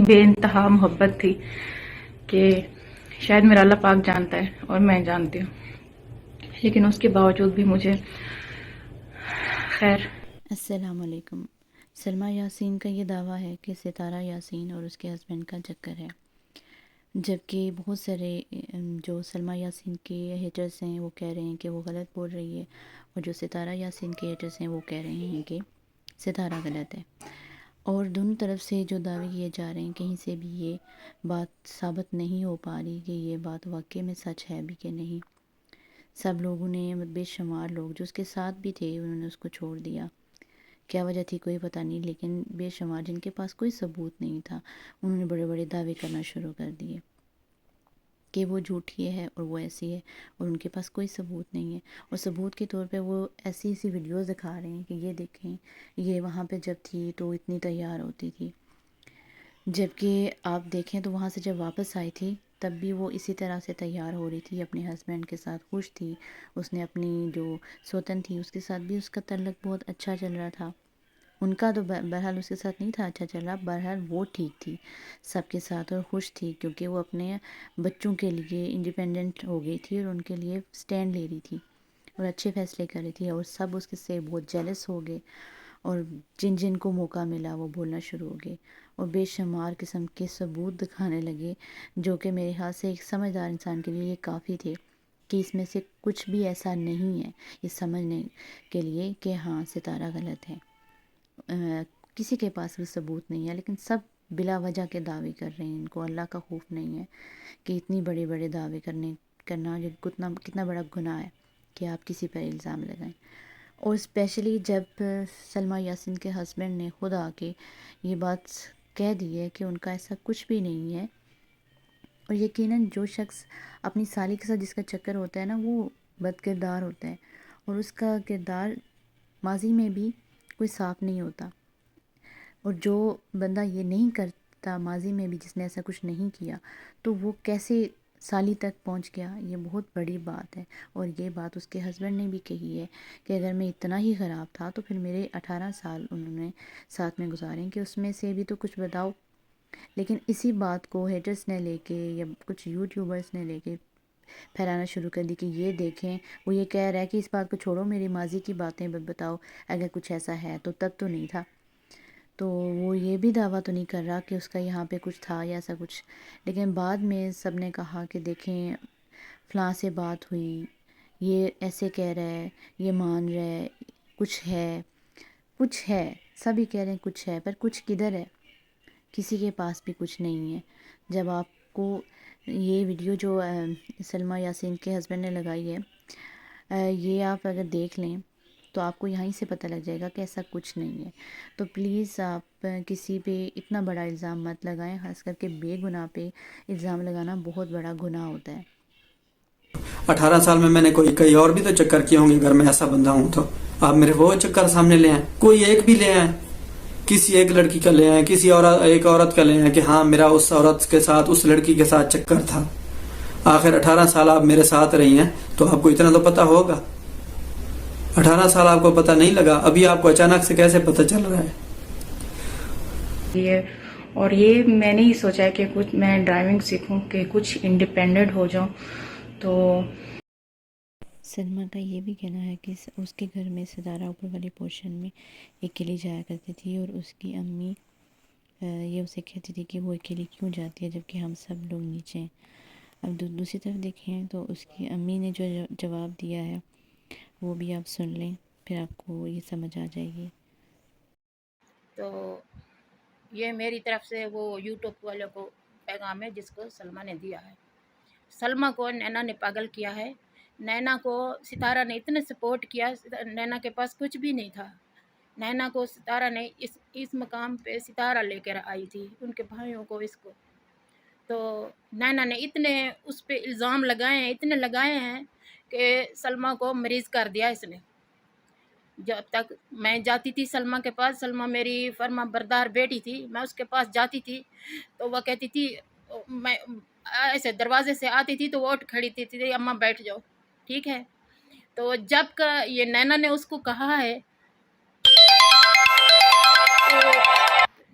بے انتہا محبت تھی کہ شاید میرا اللہ پاک جانتا ہے اور میں جانتی ہوں، لیکن اس کے باوجود بھی مجھے خیر۔ السلام علیکم۔ سلمیٰ یاسین کا یہ دعویٰ ہے کہ ستارہ یاسین اور اس کے ہسبینڈ کا چکر ہے، جبکہ بہت سارے جو سلمیٰ یاسین کے ہیٹرز ہیں وہ کہہ رہے ہیں کہ وہ غلط بول رہی ہے، اور جو ستارہ یاسین کے ہیٹرز ہیں وہ کہہ رہے ہیں کہ ستارہ غلط ہے، اور دونوں طرف سے جو دعوے کیے جا رہے ہیں کہیں سے بھی یہ بات ثابت نہیں ہو پا رہی کہ یہ بات واقعی میں سچ ہے بھی کہ نہیں۔ سب لوگوں نے، بے شمار لوگ جو اس کے ساتھ بھی تھے، انہوں نے اس کو چھوڑ دیا۔ کیا وجہ تھی کوئی پتہ نہیں، لیکن بے شمار جن کے پاس کوئی ثبوت نہیں تھا انہوں نے بڑے بڑے دعوے کرنا شروع کر دیے کہ وہ جھوٹی ہے اور وہ ایسی ہے، اور ان کے پاس کوئی ثبوت نہیں ہے، اور ثبوت کے طور پہ وہ ایسی ویڈیوز دکھا رہے ہیں کہ یہ دیکھیں یہ وہاں پہ جب تھی تو اتنی تیار ہوتی تھی، جبکہ آپ دیکھیں تو وہاں سے جب واپس آئی تھی تب بھی وہ اسی طرح سے تیار ہو رہی تھی، اپنے ہسبینڈ کے ساتھ خوش تھی، اس نے اپنی جو سوتن تھی اس کے ساتھ بھی اس کا تعلق بہت اچھا چل رہا تھا، ان کا تو بہرحال اس کے ساتھ نہیں تھا اچھا چل رہا، بہرحال وہ ٹھیک تھی سب کے ساتھ اور خوش تھی، کیونکہ وہ اپنے بچوں کے لیے انڈیپینڈنٹ ہو گئی تھی اور ان کے لیے سٹینڈ لے رہی تھی اور اچھے فیصلے کر رہی تھی، اور سب اس کے سے بہت جیلس ہو گئے، اور جن جن کو موقع ملا وہ بولنا شروع ہو گئے اور بے شمار قسم کے ثبوت دکھانے لگے، جو کہ میرے خیال سے ایک سمجھدار انسان کے لیے یہ کافی تھے کہ اس میں سے کچھ بھی ایسا نہیں ہے یہ سمجھنے کے لیے کہ ہاں ستارہ غلط ہے۔ کسی کے پاس بھی ثبوت نہیں ہے، لیکن سب بلا وجہ کے دعوے کر رہے ہیں، ان کو اللہ کا خوف نہیں ہے کہ اتنی بڑے بڑے دعوے کرنا یہ کتنا بڑا گناہ ہے کہ آپ کسی پر الزام لگائیں، اور اسپیشلی جب سلمیٰ یاسین کے ہسبینڈ نے خود آ کے یہ بات کہہ دی ہے کہ ان کا ایسا کچھ بھی نہیں ہے، اور یقیناً جو شخص اپنی سالی کے ساتھ جس کا چکر ہوتا ہے نا وہ بد کردار ہوتا ہے، اور اس کا کردار ماضی میں بھی کوئی صاف نہیں ہوتا، اور جو بندہ یہ نہیں کرتا ماضی میں بھی، جس نے ایسا کچھ نہیں کیا، تو وہ کیسے سالی تک پہنچ گیا، یہ بہت بڑی بات ہے، اور یہ بات اس کے ہسبینڈ نے بھی کہی ہے کہ اگر میں اتنا ہی خراب تھا تو پھر میرے 18 سال انہوں نے ساتھ میں گزاریں کہ اس میں سے بھی تو کچھ بتاؤ، لیکن اسی بات کو ہیٹرز نے لے کے یا کچھ یوٹیوبرز نے لے کے پھیلانا شروع کر دی کہ یہ دیکھیں وہ یہ کہہ رہا ہے کہ اس بات کو چھوڑو، میری ماضی کی باتیں بتاؤ، اگر کچھ ایسا ہے تو تب تو نہیں تھا، تو وہ یہ بھی دعویٰ تو نہیں کر رہا کہ اس کا یہاں پہ کچھ تھا یا ایسا کچھ، لیکن بعد میں سب نے کہا کہ دیکھیں فلاں سے بات ہوئی، یہ ایسے کہہ رہا ہے، یہ مان رہا ہے، کچھ ہے، سبھی کہہ رہے ہیں کچھ ہے، پر کچھ کدھر ہے، کسی کے پاس بھی کچھ نہیں ہے۔ جب آپ کو یہ ویڈیو جو سلمیٰ یاسین کے ہسبینڈ نے لگائی ہے، یہ آپ اگر دیکھ لیں تو آپ کو یہیں سے پتہ لگ جائے گا کہ ایسا کچھ نہیں ہے، تو پلیز آپ کسی پہ اتنا بڑا الزام مت لگائیں، خاص کر کے بے گناہ پہ الزام لگانا بہت بڑا گناہ ہوتا ہے۔ 18 سال میں نے کئی اور بھی تو چکر کیے ہوں گے، اگر میں ایسا بندہ ہوں تو آپ میرے وہ چکر سامنے لے آئیں، کوئی ایک بھی لے آئیں، کسی ایک لڑکی کا لے آئیں، کسی ایک عورت کا لے آئیں کہ ہاں میرا اس عورت کے ساتھ، اس لڑکی کے ساتھ چکر تھا۔ آخر 18 سال آپ میرے ساتھ رہی ہیں تو آپ کو اتنا تو پتہ ہوگا۔ 18 سال آپ کو پتہ نہیں لگا، ابھی آپ کو اچانک سے کیسے پتہ چل رہا ہے؟ اور یہ میں نے ہی سوچا ہے کہ کچھ میں ڈرائیونگ سیکھوں، کہ کچھ انڈیپینڈنٹ ہو جاؤں، تو سلمیٰ کا یہ بھی کہنا ہے کہ اس کے گھر میں ستارہ اوپر والی پورشن میں اکیلی جایا کرتی تھی، اور اس کی امی یہ اسے کہتی تھی کہ وہ اکیلی کیوں جاتی ہے جبکہ ہم سب لوگ نیچے ہیں۔ اب دوسری طرف دیکھیں تو اس کی امی نے جو جواب دیا ہے وہ بھی آپ سن لیں، پھر آپ کو یہ سمجھ آ جائے گی۔ تو یہ میری طرف سے وہ یوٹیوب والوں کو پیغام ہے جس کو سلمیٰ نے دیا ہے۔ سلمیٰ کو نینا نے پاگل کیا ہے، نینا کو ستارہ نے اتنے سپورٹ کیا، نینا کے پاس کچھ بھی نہیں تھا، نینا کو ستارہ نے اس مقام پہ ستارہ لے کر آئی تھی، ان کے بھائیوں کو، اس کو، تو نینا نے اتنے اس پہ الزام لگائے ہیں، اتنے لگائے ہیں کہ سلمیٰ کو مریض کر دیا اس نے۔ جب تک میں جاتی تھی سلمیٰ کے پاس، سلمیٰ میری فرما بردار بیٹی تھی، میں اس کے پاس جاتی تھی تو وہ کہتی تھی، میں ایسے دروازے سے آتی تھی تو وہ اٹھ کھڑی تھی، اماں بیٹھ جاؤ، ٹھیک ہے۔ تو جب کا یہ نینا نے اس کو کہا ہے، تو